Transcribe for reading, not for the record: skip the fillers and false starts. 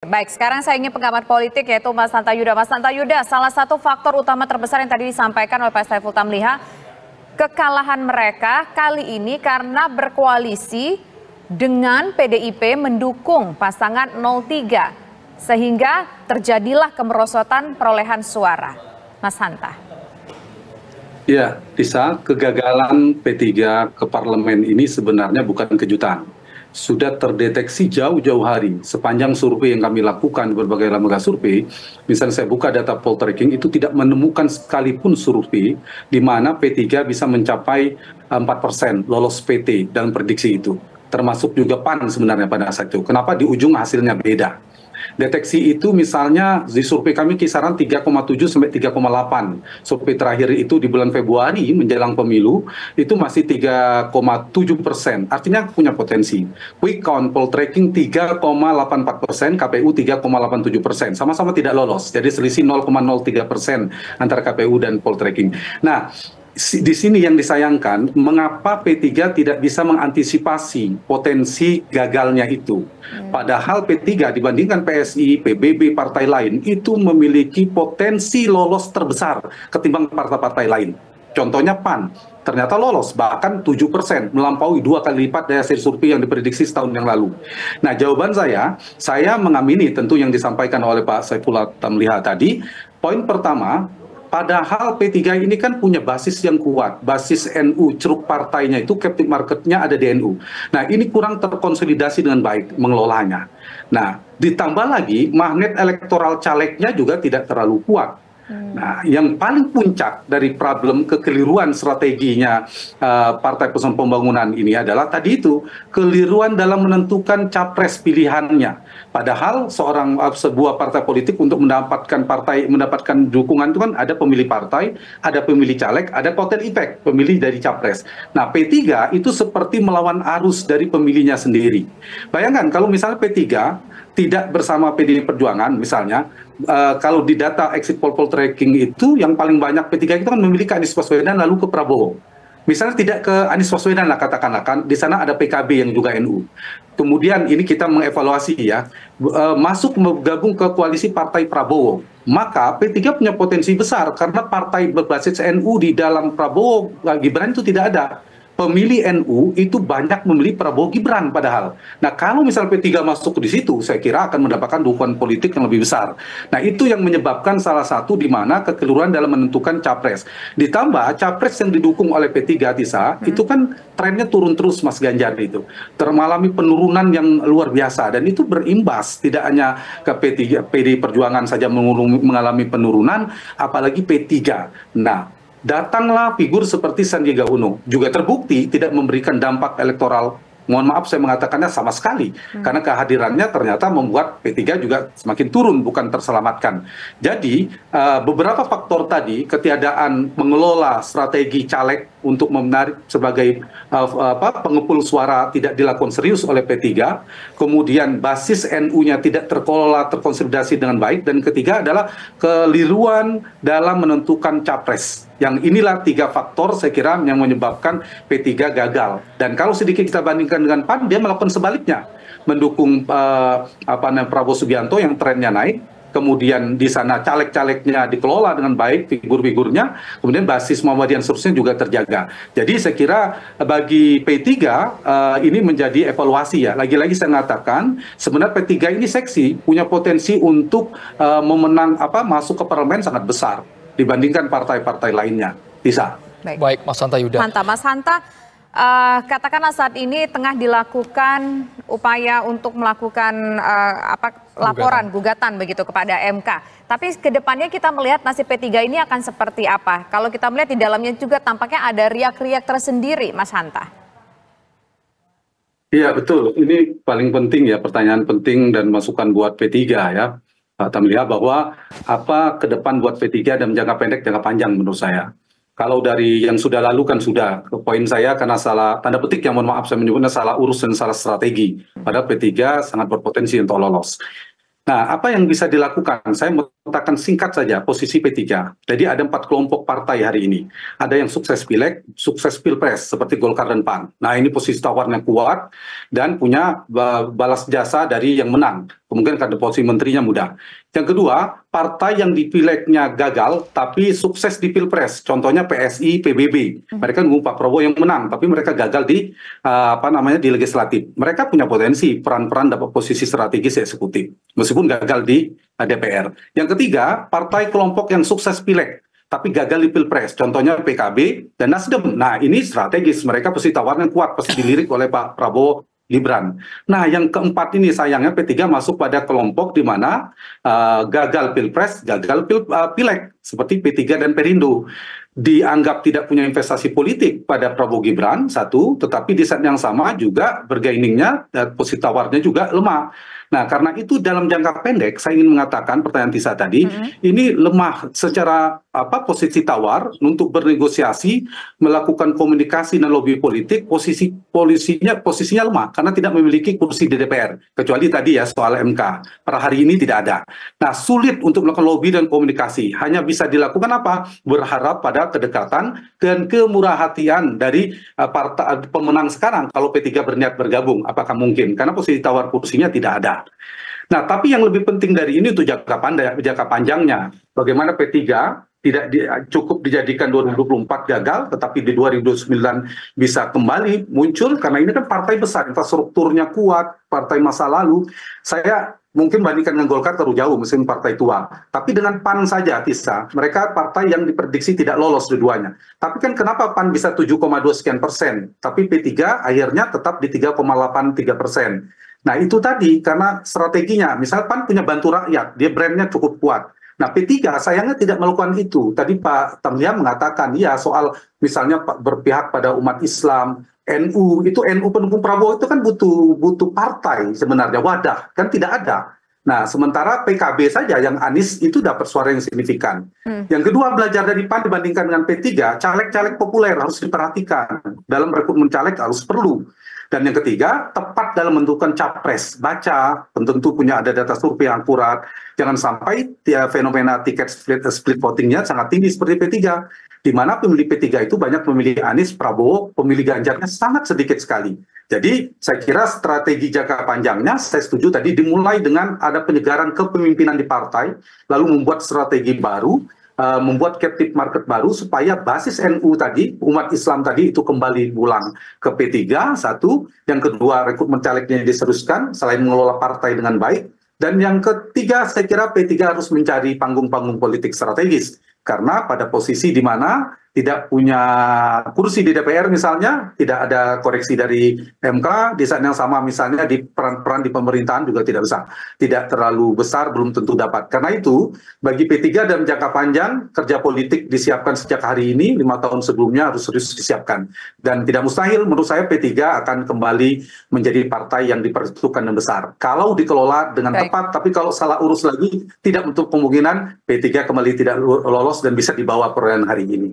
Baik, sekarang saya ingin pengamat politik yaitu Mas Hanta Yuda. Mas Hanta Yuda, salah satu faktor utama terbesar yang tadi disampaikan oleh Pak Saiful Tamliha, kekalahan mereka kali ini karena berkoalisi dengan PDIP mendukung pasangan 03, sehingga terjadilah kemerosotan perolehan suara. Mas Hanta. Ya, Tisa, kegagalan P3 ke parlemen ini sebenarnya bukan kejutan. Sudah terdeteksi jauh-jauh hari sepanjang survei yang kami lakukan berbagai lembaga survei. Misalnya saya buka data poltreking, itu tidak menemukan sekalipun survei di mana P3 bisa mencapai 4% lolos PT dalam prediksi itu, termasuk juga PAN sebenarnya pada saat itu. Kenapa di ujung hasilnya beda? Deteksi itu misalnya di survei kami kisaran 3,7 sampai 3,8. Survei terakhir itu di bulan Februari menjelang pemilu itu masih 3,7%. Artinya punya potensi. Quick count poltreking 3,84%, KPU 3,87%. Sama-sama tidak lolos. Jadi selisih 0,03% antara KPU dan poltreking. Nah, di sini yang disayangkan, mengapa P3 tidak bisa mengantisipasi potensi gagalnya itu. Padahal P3 dibandingkan PSI, PBB, partai lain, itu memiliki potensi lolos terbesar ketimbang partai-partai lain. Contohnya PAN, ternyata lolos, bahkan 7%, melampaui 2 kali lipat dari hasil survei yang diprediksi setahun yang lalu. Nah, jawaban saya mengamini tentu yang disampaikan oleh Pak Saiful Tamliha tadi. Poin pertama, padahal P3 ini kan punya basis yang kuat, basis NU, ceruk partainya itu captive marketnya ada di NU. Nah, ini kurang terkonsolidasi dengan baik mengelolanya. Nah, ditambah lagi magnet elektoral calegnya juga tidak terlalu kuat. Nah, yang paling puncak dari problem kekeliruan strateginya Partai Persatuan Pembangunan ini adalah tadi itu, keliruan dalam menentukan capres pilihannya. Padahal sebuah partai politik untuk mendapatkan dukungan itu kan ada pemilih partai, ada pemilih caleg, ada kotel efek pemilih dari capres. Nah, P3 itu seperti melawan arus dari pemilihnya sendiri. Bayangkan kalau misalnya P3 tidak bersama PDI Perjuangan misalnya, kalau di data exit poll tracking itu yang paling banyak P3 itu kan memilih ke Anies Baswedan lalu ke Prabowo. Misalnya tidak ke Anies Baswedan lah katakanlah, kan di sana ada PKB yang juga NU. Kemudian ini kita mengevaluasi ya, masuk bergabung ke koalisi partai Prabowo. Maka P3 punya potensi besar karena partai berbasis NU di dalam Prabowo Gibran itu tidak ada. Pemilih NU itu banyak memilih Prabowo Gibran padahal. Nah, kalau misal P3 masuk di situ, saya kira akan mendapatkan dukungan politik yang lebih besar. Nah, itu yang menyebabkan salah satu di mana kekeliruan dalam menentukan capres. Ditambah capres yang didukung oleh P3, Tisa, itu kan trennya turun terus, Mas Ganjar itu. Mengalami penurunan yang luar biasa dan itu berimbas tidak hanya ke P3, PDI Perjuangan saja mengalami penurunan, apalagi P3. Nah, datanglah figur seperti Sandiaga Uno, juga terbukti tidak memberikan dampak elektoral. Mohon maaf saya mengatakannya sama sekali, karena kehadirannya ternyata membuat P3 juga semakin turun, bukan terselamatkan. Jadi beberapa faktor tadi, ketiadaan mengelola strategi caleg untuk menarik sebagai pengepul suara tidak dilakukan serius oleh P3, kemudian basis NU-nya tidak terkelola, terkonsolidasi dengan baik, dan ketiga adalah keliruan dalam menentukan capres. Yang inilah 3 faktor saya kira yang menyebabkan P3 gagal. Dan kalau sedikit kita bandingkan dengan PAN, dia melakukan sebaliknya, mendukung Prabowo Subianto yang trennya naik. Kemudian di sana caleg-calegnya dikelola dengan baik, figur-figurnya, kemudian basis Muhammadiyah seterusnya juga terjaga. Jadi saya kira bagi P3 ini menjadi evaluasi ya. Lagi-lagi saya mengatakan sebenarnya P3 ini seksi, punya potensi untuk masuk ke parlemen sangat besar dibandingkan partai-partai lainnya. Bisa. Baik, Mas Hanta Yuda. Mantap, Mas Hanta. Katakanlah saat ini tengah dilakukan upaya untuk melakukan laporan gugatan begitu kepada MK. Tapi kedepannya kita melihat nasib P3 ini akan seperti apa? Kalau kita melihat di dalamnya juga tampaknya ada riak-riak tersendiri, Mas Hanta. Iya betul, ini paling penting ya, pertanyaan penting dan masukan buat P3 ya, Pak Tamliha, bahwa apa ke depan buat P3 dan jangka pendek, jangka panjang menurut saya. Kalau dari yang sudah lalu kan sudah, ke poin saya karena salah, tanda petik yang mohon maaf saya menyebutnya salah urus dan salah strategi. Padahal P3 sangat berpotensi untuk lolos. Nah, apa yang bisa dilakukan? Saya memetakan singkat saja posisi P3. Jadi ada 4 kelompok partai hari ini. Ada yang sukses pileg, sukses pilpres seperti Golkar dan PAN. Nah ini posisi tawarnya kuat dan punya balas jasa dari yang menang. Kemungkinan karena posisi menterinya mudah. Yang kedua, partai yang di pilegnya gagal tapi sukses di pilpres. Contohnya PSI, PBB. Mereka nunggu Pak Prabowo yang menang, tapi mereka gagal di di legislatif. Mereka punya potensi peran-peran dapat posisi strategis eksekutif, meskipun gagal di DPR. Yang ketiga, partai kelompok yang sukses pileg tapi gagal di pilpres. Contohnya PKB dan Nasdem. Nah ini strategis. Mereka posisi tawarnya kuat, pasti dilirik oleh Pak Prabowo Gibran. Nah, yang keempat ini sayangnya P3 masuk pada kelompok di mana gagal pilpres, gagal pileg seperti P3 dan Perindo. Dianggap tidak punya investasi politik pada Prabowo Gibran, satu, tetapi di saat yang sama juga bergainingnya dan posisi tawarnya juga lemah. Nah, karena itu dalam jangka pendek, saya ingin mengatakan pertanyaan Tisa tadi, ini lemah secara posisi tawar untuk bernegosiasi, melakukan komunikasi dan lobby politik, posisinya lemah karena tidak memiliki kursi di DPR, kecuali tadi ya soal MK. Per hari ini tidak ada. Nah, sulit untuk melakukan lobby dan komunikasi. Hanya bisa dilakukan apa? Berharap pada kedekatan dan kemurahhatian dari partai pemenang sekarang. Kalau P3 berniat bergabung, apakah mungkin? Karena posisi tawar kursinya tidak ada. Nah, tapi yang lebih penting dari ini itu jangka panjangnya. Bagaimana P3 tidak cukup dijadikan 2024 gagal, tetapi di 2009 bisa kembali muncul, karena ini kan partai besar, infrastrukturnya kuat, partai masa lalu. Saya mungkin bandingkan dengan Golkar terlalu jauh, mesin partai tua. Tapi dengan PAN saja, Tisa, mereka partai yang diprediksi tidak lolos dua-duanya. Tapi kan kenapa PAN bisa 7,2 sekian persen, tapi P3 akhirnya tetap di 3,83%. Nah itu tadi karena strateginya, misalnya PAN punya bantu rakyat, dia brandnya cukup kuat. Nah P3 sayangnya tidak melakukan itu. Tadi Pak Tamliha mengatakan, ya soal misalnya berpihak pada umat Islam, NU, itu NU pendukung Prabowo itu kan butuh partai sebenarnya, wadah, kan tidak ada. Nah sementara PKB saja yang Anies itu dapat suara yang signifikan. Yang kedua, belajar dari PAN dibandingkan dengan P3, caleg-caleg populer harus diperhatikan. Dalam rekrutmen caleg harus perlu. Dan yang ketiga, tepat dalam menentukan capres. Baca, tentu punya ada data survei yang akurat. Jangan sampai fenomena tiket split votingnya sangat tinggi seperti P3. Di mana pemilih P3 itu banyak memilih Anies, Prabowo, pemilih Ganjarnya sangat sedikit sekali. Jadi saya kira strategi jangka panjangnya, saya setuju tadi dimulai dengan ada penyegaran kepemimpinan di partai, lalu membuat strategi baru, membuat captive market baru supaya basis NU tadi, umat Islam tadi itu kembali pulang ke P3, satu. Yang kedua, rekrutmen calegnya diseruskan selain mengelola partai dengan baik. Dan yang ketiga, saya kira P3 harus mencari panggung-panggung politik strategis. Karena pada posisi di mana tidak punya kursi di DPR misalnya, tidak ada koreksi dari MK, di saat yang sama misalnya di peran-peran di pemerintahan juga tidak besar, tidak terlalu besar, belum tentu dapat. Karena itu, bagi P3 dalam jangka panjang, kerja politik disiapkan sejak hari ini, 5 tahun sebelumnya harus serius disiapkan. Dan tidak mustahil, menurut saya P3 akan kembali menjadi partai yang diperhitungkan dan besar. Kalau dikelola dengan tepat, tapi kalau salah urus lagi, tidak untuk kemungkinan P3 kembali tidak lolos dan bisa dibawa perolehan hari ini.